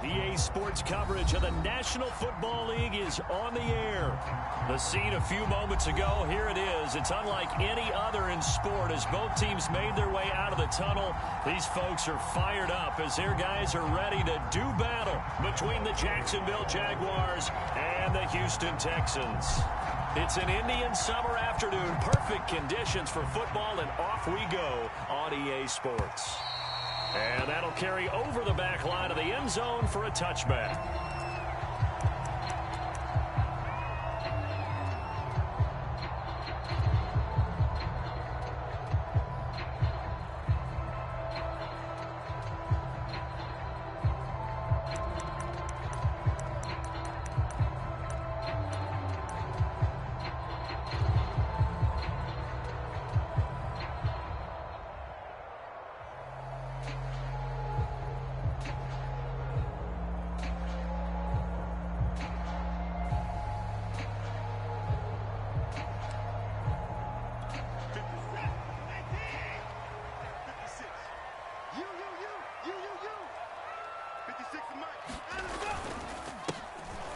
EA Sports coverage of the National Football League is on the air. The scene a few moments ago, here it is. It's unlike any other in sport as both teams made their way out of the tunnel. These folks are fired up as their guys are ready to do battle between the Jacksonville Jaguars and the Houston Texans. It's an Indian summer afternoon, perfect conditions for football, and off we go on EA Sports. And that'll carry over the back line of the end zone for a touchback.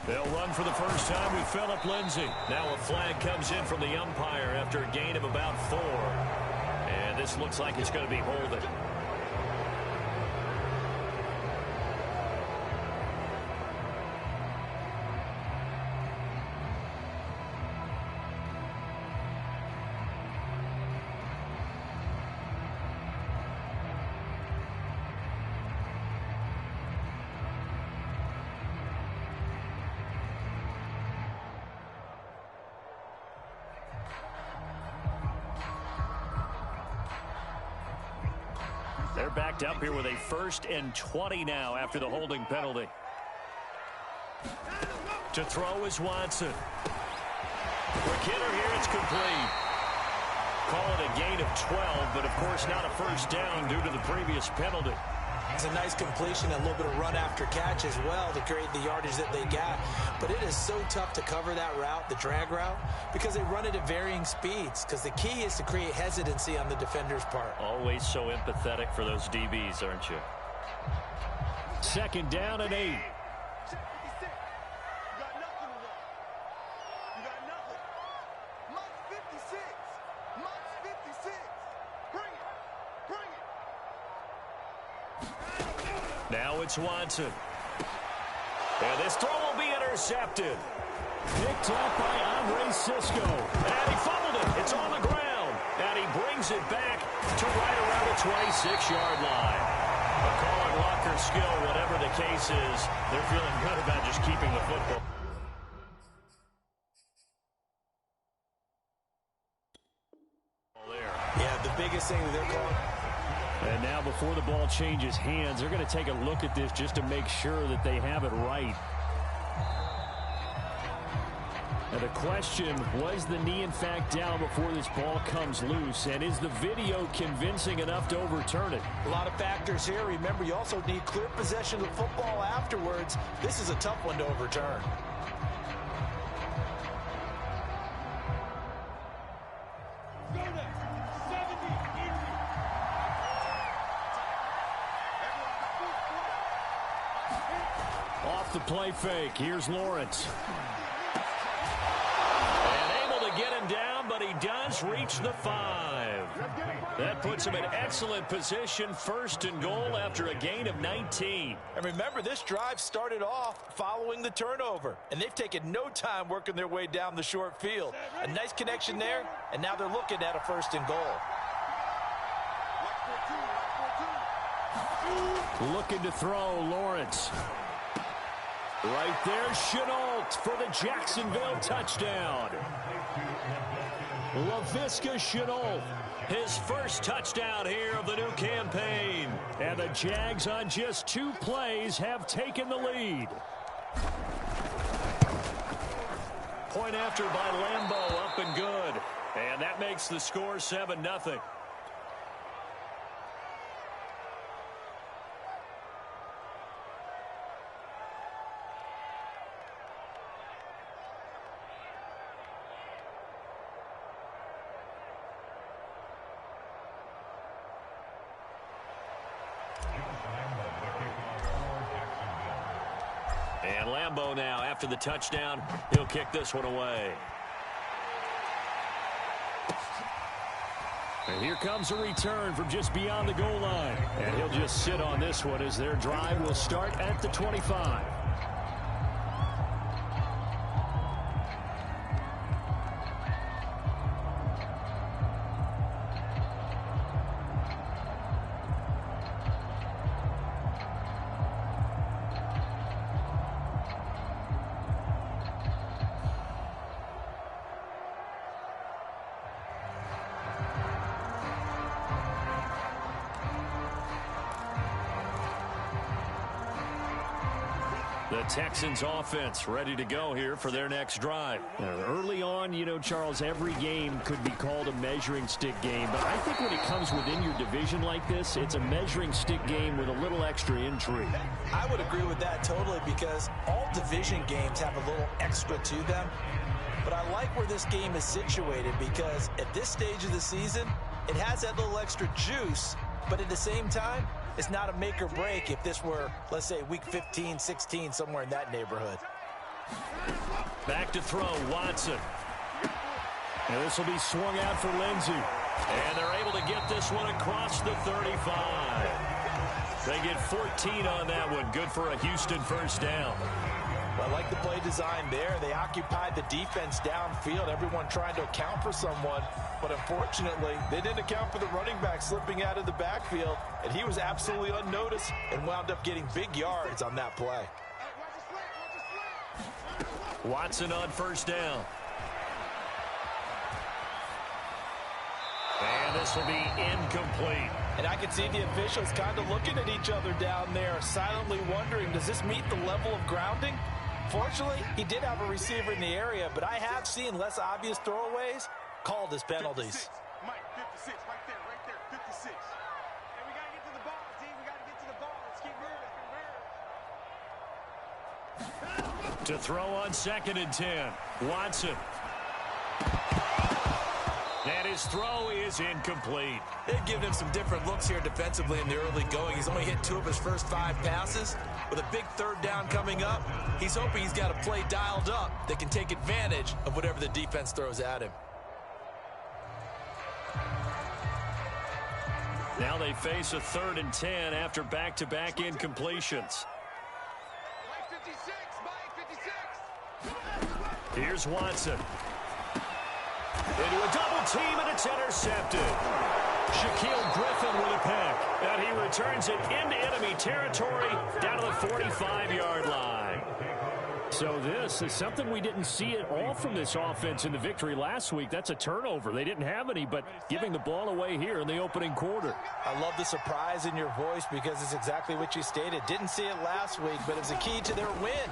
They'll run for the first time with Phillip Lindsay. Now a flag comes in from the umpire after a gain of about 4. And this looks like it's going to be holding. They're backed up here with a 1st and 20 now after the holding penalty. To throw is Watson. Quick hitter here, it's complete. Call it a gain of 12, but of course not a first down due to the previous penalty. It's a nice completion, a little bit of run after catch as well to create the yardage that they got. But it is so tough to cover that route, the drag route, because they run it at varying speeds. Because the key is to create hesitancy on the defender's part. Always so empathetic for those DBs, aren't you? 2nd down and 8. Now it's Watson. And this throw will be intercepted. Picked up by Andre Cisco. And he fumbled it. It's on the ground. And he brings it back to right around the 26-yard line. A call on luck or skill, whatever the case is, they're feeling good about just keeping the football. Yeah, the biggest thing that they're calling. And now before the ball changes hands, they're going to take a look at this just to make sure that they have it right. Now the question, was the knee in fact down before this ball comes loose? And is the video convincing enough to overturn it? A lot of factors here. Remember, you also need clear possession of the football afterwards. This is a tough one to overturn. Off the play fake, here's Lawrence. And able to get him down, but he does reach the 5. That puts him in excellent position, 1st and goal after a gain of 19. And remember, this drive started off following the turnover, and they've taken no time working their way down the short field. A nice connection there, and now they're looking at a 1st and goal. Looking to throw, Lawrence. Right there, Chenault for the Jacksonville touchdown. Laviska Chenault, his first touchdown here of the new campaign. And the Jags on just 2 plays have taken the lead. Point after by Lambeau, up and good. And that makes the score 7-0. And Lambeau now, after the touchdown, he'll kick this one away. And here comes a return from just beyond the goal line. And he'll just sit on this one as their drive will start at the 25. The Texans offense ready to go here for their next drive. Early on, you know, Charles, every game could be called a measuring stick game. But I think when it comes within your division like this, it's a measuring stick game with a little extra intrigue. I would agree with that totally because all division games have a little extra to them. But I like where this game is situated because at this stage of the season, it has that little extra juice. But at the same time, it's not a make or break if this were, let's say, week 15, 16, somewhere in that neighborhood. Back to throw, Watson. And this will be swung out for Lindsey. And they're able to get this one across the 35. They get 14 on that one. Good for a Houston first down. I like the play design there. They occupied the defense downfield, everyone trying to account for someone. But unfortunately, they didn't account for the running back slipping out of the backfield, and he was absolutely unnoticed and wound up getting big yards on that play. Watson on first down. And this will be incomplete. And I can see the officials kind of looking at each other down there, silently wondering, does this meet the level of grounding? Fortunately, he did have a receiver in the area, but I have seen less obvious throwaways called as penalties. 56. Mike, 56, right there, 56. And we got to get to the ball, team. We got to get to the ball. Let's keep moving. To throw on 2nd and 10. Watson. And his throw is incomplete. They've given him some different looks here defensively in the early going. He's only hit 2 of his first 5 passes. With a big 3rd down coming up, he's hoping he's got a play dialed up that can take advantage of whatever the defense throws at him. Now they face a 3rd and 10 after back-to-back incompletions. Mike 56, Mike 56. Here's Watson. Into a double team, and it's intercepted. Shaquille Griffin with a pick. And he returns it into enemy territory down to the 45-yard line. So this is something we didn't see at all from this offense in the victory last week. That's a turnover. They didn't have any, but giving the ball away here in the opening quarter. I love the surprise in your voice because it's exactly what you stated. Didn't see it last week, but it was a key to their win.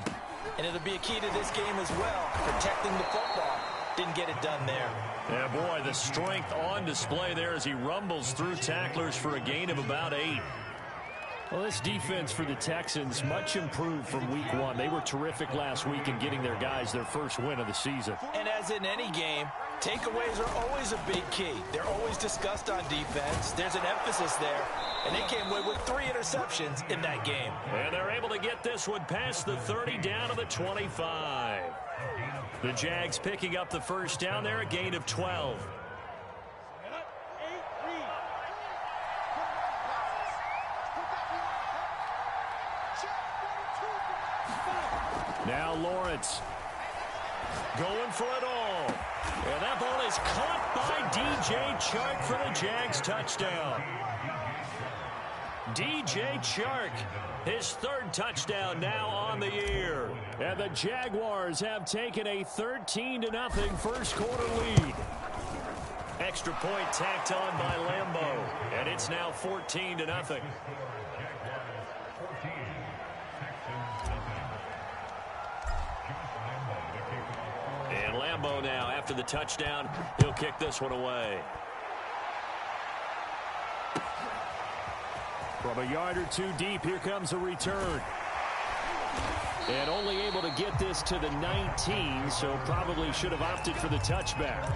And it'll be a key to this game as well, protecting the football. Didn't get it done there. Yeah, boy, the strength on display there as he rumbles through tacklers for a gain of about 8. Well, this defense for the Texans, much improved from week 1. They were terrific last week in getting their guys their first win of the season. And as in any game, takeaways are always a big key. They're always discussed on defense. There's an emphasis there. And they came away with 3 interceptions in that game. And they're able to get this one past the 30 down to the 25. The Jags picking up the first down there, a gain of 12. Now Lawrence going for it all. And that ball is caught by DJ Chark for the Jags touchdown. DJ Chark, his 3rd touchdown now on the year. And the Jaguars have taken a 13-0 first quarter lead. Extra point tacked on by Lambeau. And it's now 14-0. And Lambeau now, after the touchdown, he'll kick this one away. From a yard or 2 deep, here comes a return. And only able to get this to the 19, so probably should have opted for the touchback.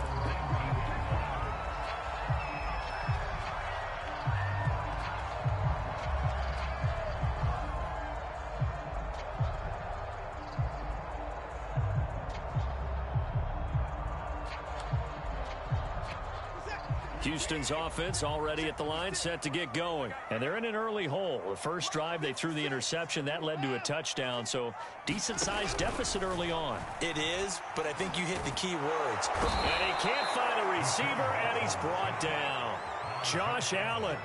Houston's offense already at the line, set to get going. And they're in an early hole. The first drive, they threw the interception. That led to a touchdown, so decent-sized deficit early on. It is, but I think you hit the key words. And he can't find a receiver, and he's brought down. Josh Allen.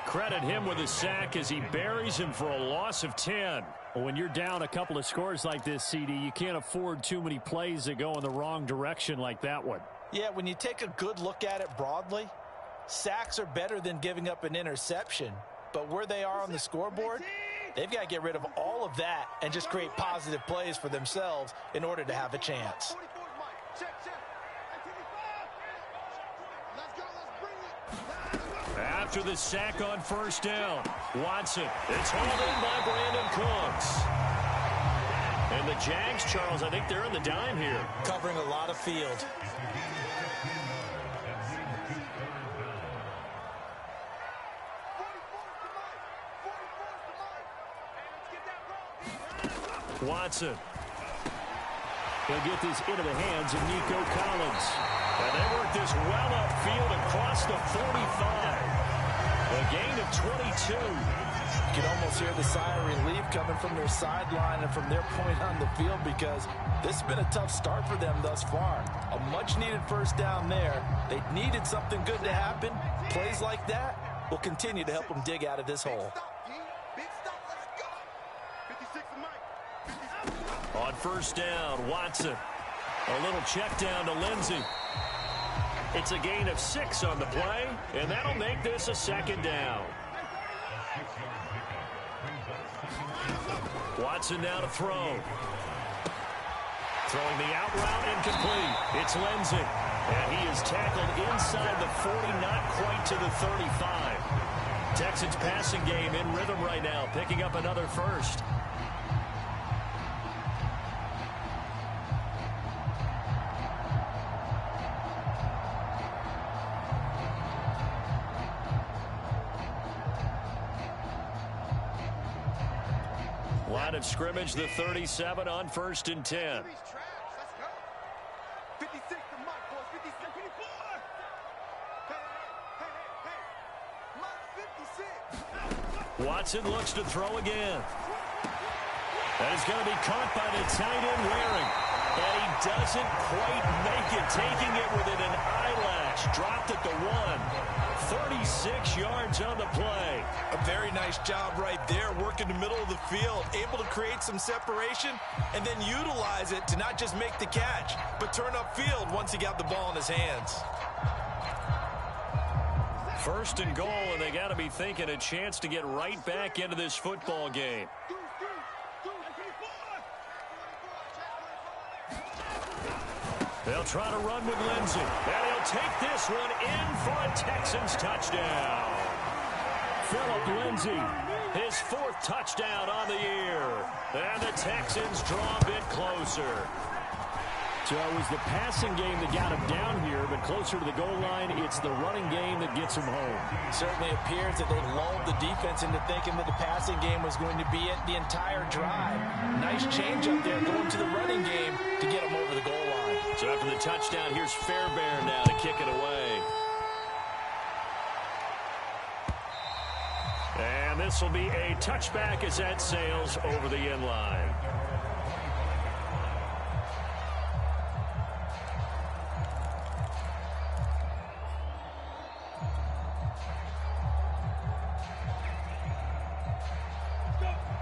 Credit him with a sack as he buries him for a loss of 10. Well, when you're down a couple of scores like this, CD, you can't afford too many plays that go in the wrong direction like that one. Yeah, when you take a good look at it broadly, sacks are better than giving up an interception. But where they are on the scoreboard, they've got to get rid of all of that and just create positive plays for themselves in order to have a chance. After the sack on first down, Watson. It's hauled in by Brandon Cooks. And the Jags, Charles, I think they're in the dime here. Covering a lot of field. Watson. He'll get this into the hands of Nico Collins. And they work this well upfield across the 45. A gain of 22. You can almost hear the sigh of relief coming from their sideline and from their point on the field because this has been a tough start for them thus far. A much-needed first down there. They needed something good to happen. Plays like that will continue to help them dig out of this hole. On first down, Watson. A little check down to Lindsey. It's a gain of 6 on the play, and that'll make this a second down. Watson now to throw. Throwing the out route incomplete. It's Lindsey. And he is tackled inside the 40, not quite to the 35. Texans passing game in rhythm right now, picking up another first. Line of scrimmage, the 37 on first and 10. Watson looks to throw again. That is going to be caught by the tight end Waring. And he doesn't quite make it, taking it within an eyelash. Dropped at the 1. 36 yards on the play. A very nice job right there, working the middle of the field, able to create some separation and then utilize it to not just make the catch, but turn upfield once he got the ball in his hands. First and goal, and they got to be thinking a chance to get right back into this football game. They'll try to run with Lindsey. And he'll take this one in for a Texans touchdown. Phillip Lindsey, his 4th touchdown on the year. And the Texans draw a bit closer. So it was the passing game that got him down here, but closer to the goal line, it's the running game that gets him home. Certainly appears that they lulled the defense into thinking that the passing game was going to be it the entire drive. Nice change up there going to the running game to get him over the goal line. So after the touchdown, here's Fairbairn now to kick it away. And this will be a touchback as that sails over the end line.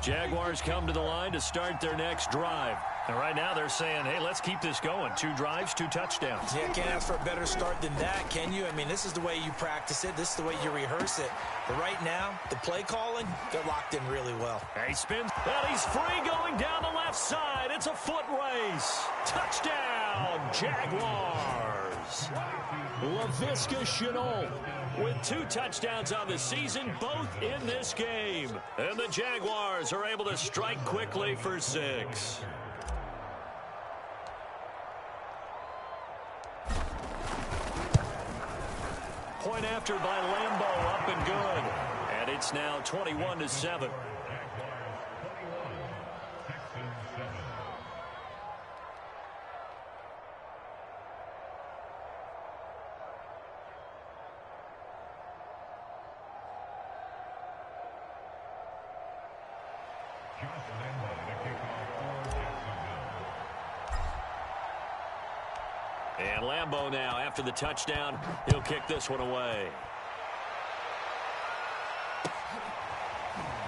Jaguars come to the line to start their next drive. And right now they're saying, hey, let's keep this going. 2 drives, 2 touchdowns. Yeah, can't ask for a better start than that, can you? I mean, this is the way you practice it. This is the way you rehearse it. But right now, the play calling, they're locked in really well. He spins, and he's free going down the left side. It's a foot race. Touchdown, Jaguars. Laviska Shenault with 2 touchdowns on the season, both in this game. And the Jaguars are able to strike quickly for 6. Point after by Lambeau, up and good. And it's now 21-7. And Lambeau now, after the touchdown, he'll kick this one away.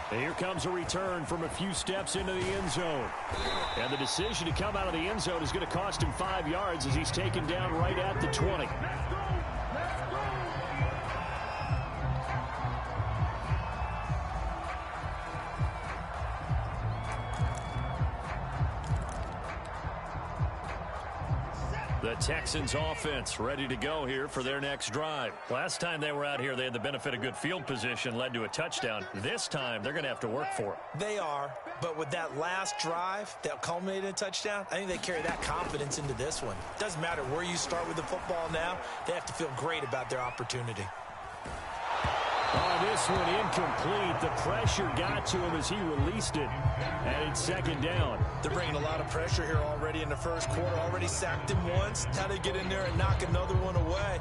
And here comes a return from a few steps into the end zone. And the decision to come out of the end zone is going to cost him 5 yards as he's taken down right at the 20. The Texans offense ready to go here for their next drive. Last time they were out here, they had the benefit of good field position, led to a touchdown. This time, they're going to have to work for it. They are, but with that last drive that culminated in a touchdown, I think they carry that confidence into this one. Doesn't matter where you start with the football now, they have to feel great about their opportunity. Oh, this one incomplete. The pressure got to him as he released it. And it's second down. They're bringing a lot of pressure here already in the first quarter. Already sacked him once. How they get in there and knock another one away.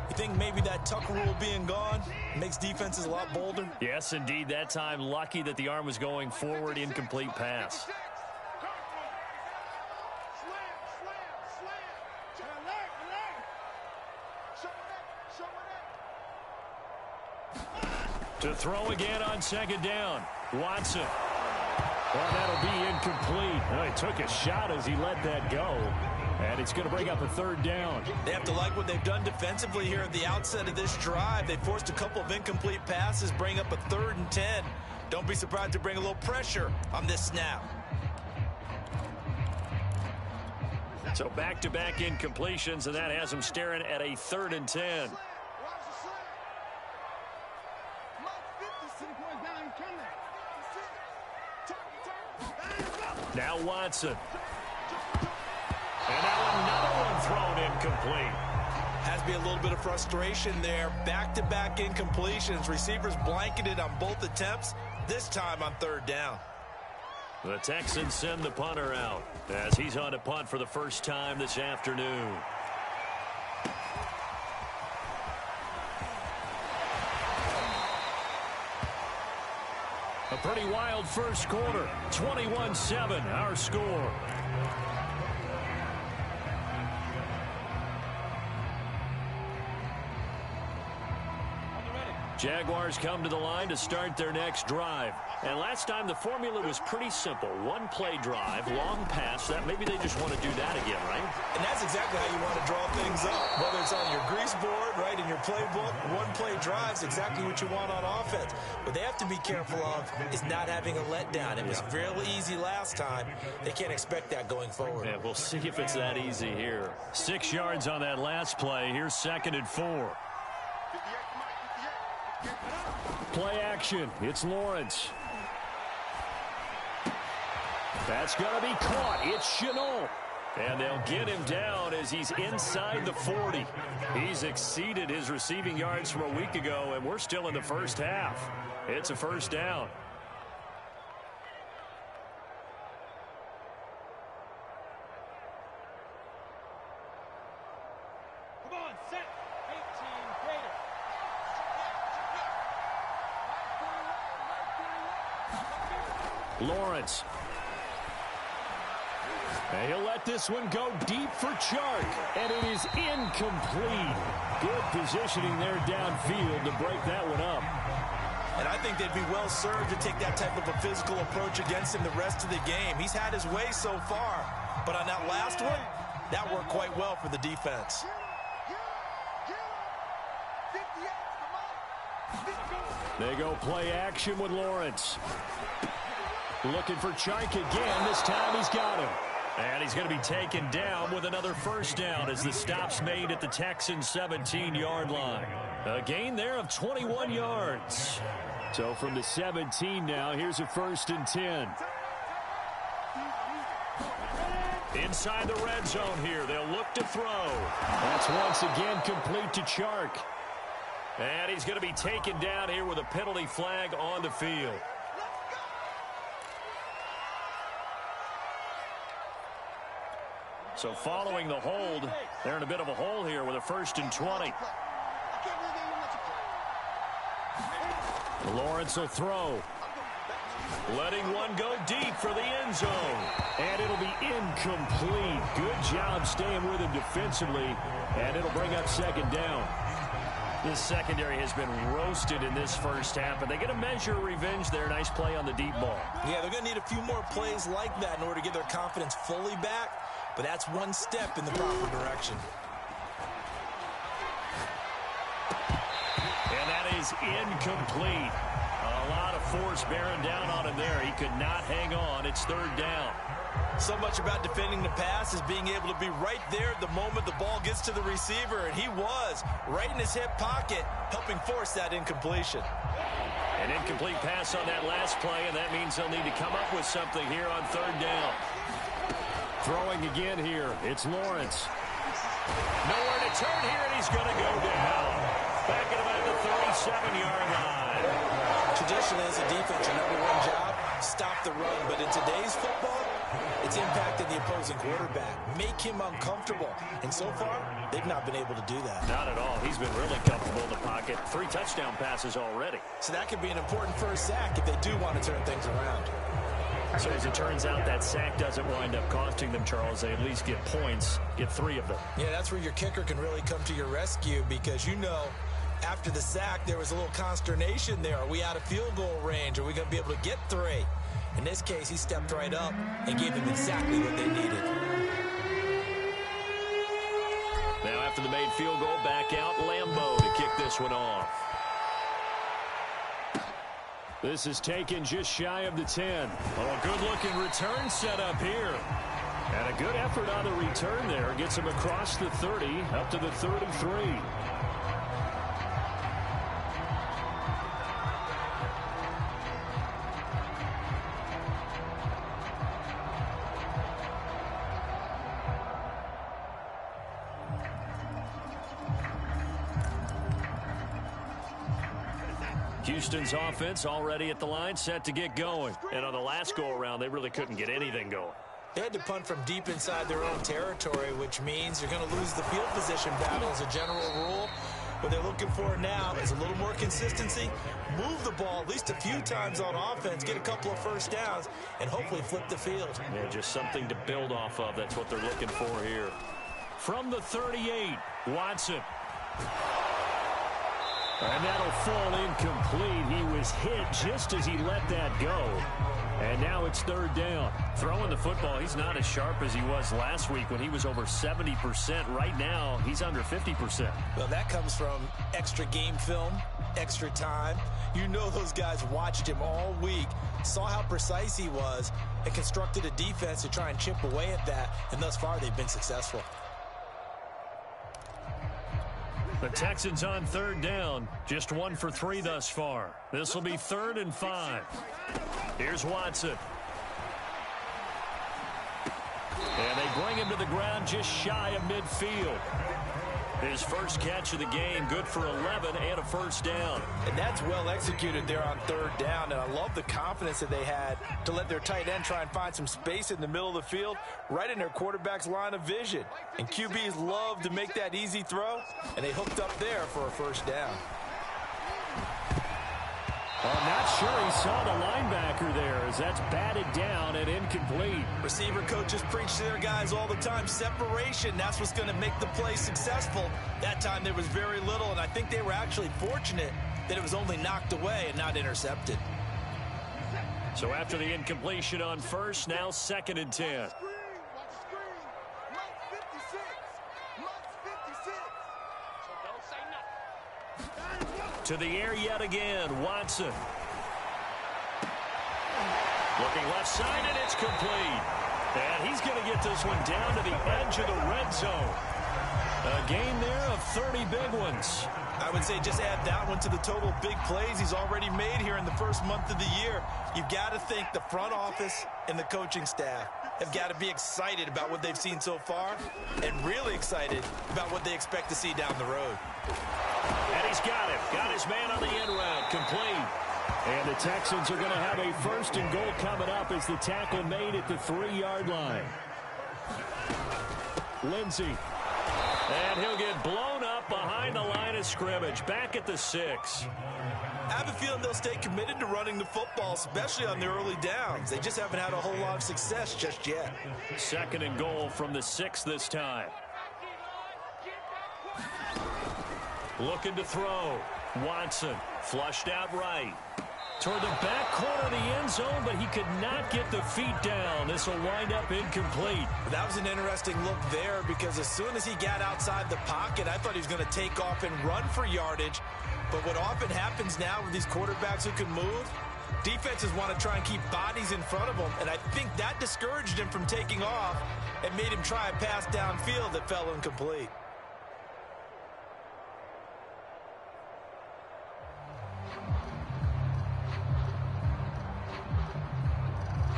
You think maybe that Tucker rule being gone makes defenses a lot bolder? Yes, indeed. That time, lucky that the arm was going forward. Incomplete pass. To throw again on second down. Watson. Well, that'll be incomplete. Well, he took a shot as he let that go. And it's going to bring up a third down. They have to like what they've done defensively here at the outset of this drive. They forced a couple of incomplete passes, bring up a 3rd and 10. Don't be surprised to bring a little pressure on this snap. So back-to-back incompletions, and that has them staring at a 3rd and 10. Now Watson. And now another one thrown incomplete. Has to be a little bit of frustration there. Back-to-back incompletions. Receivers blanketed on both attempts, this time on 3rd down. The Texans send the punter out as he's on to punt for the first time this afternoon. A pretty wild first quarter. 21-7, our score. Jaguars come to the line to start their next drive. And last time the formula was pretty simple. One play drive, long pass. That maybe they just want to do that again, right? And that's exactly how you want to draw things up. Whether it's on your grease board, right, in your playbook, one play drive is exactly what you want on offense. What they have to be careful of is not having a letdown. It was fairly easy last time. They can't expect that going forward. Yeah, we'll see if it's that easy here. 6 yards on that last play. Here's 2nd and 4. Play action. It's Lawrence. That's going to be caught. It's Chenault. And they'll get him down as he's inside the 40. He's exceeded his receiving yards from a week ago, and we're still in the first half. It's a first down. Come on, set. 18 greater. Lawrence. And he'll let this one go deep for Chark. And it is incomplete. Good positioning there downfield to break that one up. And I think they'd be well served to take that type of a physical approach against him the rest of the game. He's had his way so far. But on that last one, that worked quite well for the defense. They go play action with Lawrence. Looking for Chark again. This time he's got him. And he's going to be taken down with another first down as the stop's made at the Texans' 17-yard line. A gain there of 21 yards. So from the 17 now, here's a 1st and 10. Inside the red zone here, they'll look to throw. That's once again complete to Chark. And he's going to be taken down here with a penalty flag on the field. So following the hold, they're in a bit of a hole here with a 1st and 20. Lawrence will throw. Letting one go deep for the end zone. And it'll be incomplete. Good job staying with him defensively. And it'll bring up second down. This secondary has been roasted in this first half, but they get a measure of revenge there. Nice play on the deep ball. Yeah, they're going to need a few more plays like that in order to get their confidence fully back, but that's one step in the proper direction. And that is incomplete. A lot of force bearing down on him there. He could not hang on. It's third down. So much about defending the pass is being able to be right there at the moment the ball gets to the receiver, and he was right in his hip pocket, helping force that incompletion. An incomplete pass on that last play, and that means they'll need to come up with something here on third down. Throwing again here. It's Lawrence. Nowhere to turn here, and he's going to go down. Back at about the 37-yard line. Traditionally, as a defense, your number one job, stop the run. But in today's football, it's impacted the opposing quarterback. Make him uncomfortable. And so far, they've not been able to do that. Not at all. He's been really comfortable in the pocket. 3 touchdown passes already. So that could be an important first sack if they do want to turn things around. So as it turns out, that sack doesn't wind up costing them, Charles. They at least get points, get 3 of them. Yeah, that's where your kicker can really come to your rescue because, you know, after the sack, there was a little consternation there. Are we out of field goal range? Are we going to be able to get 3? In this case, he stepped right up and gave them exactly what they needed. Now after the made field goal, back out Lambeau to kick this one off. This is taken just shy of the 10. Oh, a good-looking return set up here. And a good effort on the return there. Gets him across the 30, up to the 33. Houston's offense already at the line, set to get going. And on the last go-around, they really couldn't get anything going. They had to punt from deep inside their own territory, which means you're going to lose the field position battle as a general rule. What they're looking for now is a little more consistency, move the ball at least a few times on offense, get a couple of first downs, and hopefully flip the field. Yeah, just something to build off of. That's what they're looking for here. From the 38, Watson. And that'll fall incomplete. He was hit just as he let that go. And now it's third down. Throwing the football, he's not as sharp as he was last week when he was over 70%. Right now, he's under 50%. Well, that comes from extra game film, extra time. You know those guys watched him all week, saw how precise he was, and constructed a defense to try and chip away at that. And thus far, they've been successful. The Texans on third down, just 1 for 3 thus far. This will be 3rd and 5. Here's Watson. And they bring him to the ground just shy of midfield. His first catch of the game, good for 11 and a first down. And that's well executed there on third down, and I love the confidence that they had to let their tight end try and find some space in the middle of the field, right in their quarterback's line of vision. And QBs love to make that easy throw, and they hooked up there for a first down. I'm not sure he saw the linebacker there as that's batted down and incomplete. Receiver coaches preach to their guys all the time, separation, that's what's going to make the play successful. That time there was very little, and I think they were actually fortunate that it was only knocked away and not intercepted. So after the incompletion on first, now 2nd and 10. To the air yet again, Watson. Looking left side, and it's complete. And he's going to get this one down to the edge of the red zone. A gain there of 30 big ones. I would say just add that one to the total big plays he's already made here in the first month of the year. You've got to think the front office and the coaching staff have got to be excited about what they've seen so far and really excited about what they expect to see down the road. And he's got it. Got his man on the end route. Complete. And the Texans are going to have a 1st and goal coming up as the tackle made at the 3-yard line. Lindsey. And he'll get blown up behind the line of of scrimmage, back at the 6. I have a feeling they'll stay committed to running the football, especially on their early downs. They just haven't had a whole lot of success just yet. 2nd and goal from the 6 this time. Looking to throw. Watson flushed out right. Toward the back corner of the end zone, but he could not get the feet down. This will wind up incomplete. That was an interesting look there because as soon as he got outside the pocket, I thought he was going to take off and run for yardage. But what often happens now with these quarterbacks who can move, defenses want to try and keep bodies in front of them, and I think that discouraged him from taking off and made him try a pass downfield that fell incomplete.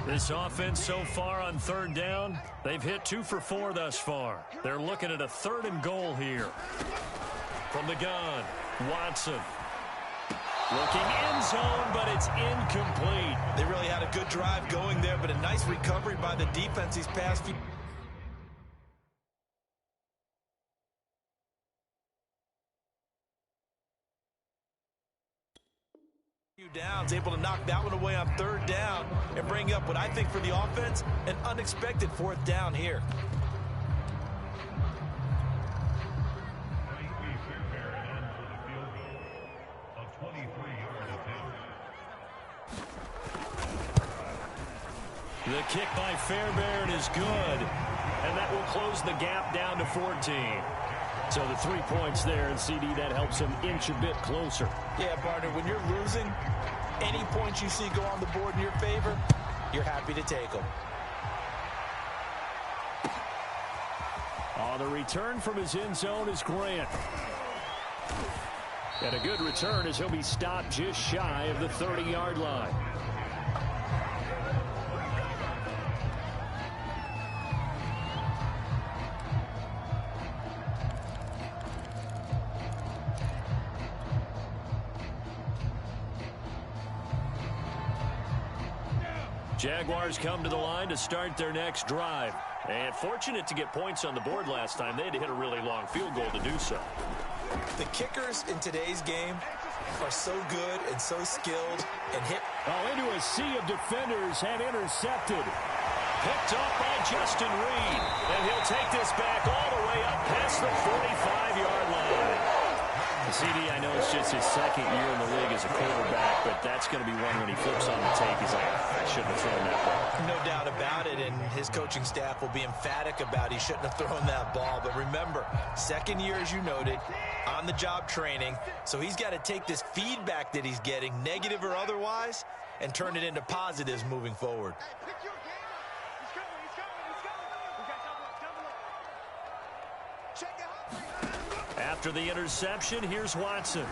This offense so far on 3rd down, they've hit 2 for 4 thus far. They're looking at a 3rd and goal here. From the gun, Watson. Looking end zone, but it's incomplete. They really had a good drive going there, but a nice recovery by the defense these past few downs, able to knock that one away on 3rd down and bring up what I think for the offense, an unexpected 4th down here. The kick by Fairbairn is good, and that will close the gap down to 14. So the 3 points there, and CD, that helps him inch a bit closer. Yeah, partner, when you're losing, any points you see go on the board in your favor, you're happy to take them. The return from his end zone is Grant. And a good return as he'll be stopped just shy of the 30-yard line. Jaguars come to the line to start their next drive. And fortunate to get points on the board last time. They had to hit a really long field goal to do so. The kickers in today's game are so good and so skilled and hit. Into a sea of defenders and intercepted. Picked up by Justin Reed. And he'll take this back all the way up past the 45-yard line. CD, I know it's just his 2nd year in the league as a quarterback, but that's going to be one when he flips on the tape. He's like, I shouldn't have thrown that ball. No doubt about it, and his coaching staff will be emphatic about he shouldn't have thrown that ball. But remember, 2nd year, as you noted, on-the-job training, so he's got to take this feedback that he's getting, negative or otherwise, and turn it into positives moving forward. After the interception, here's Watson.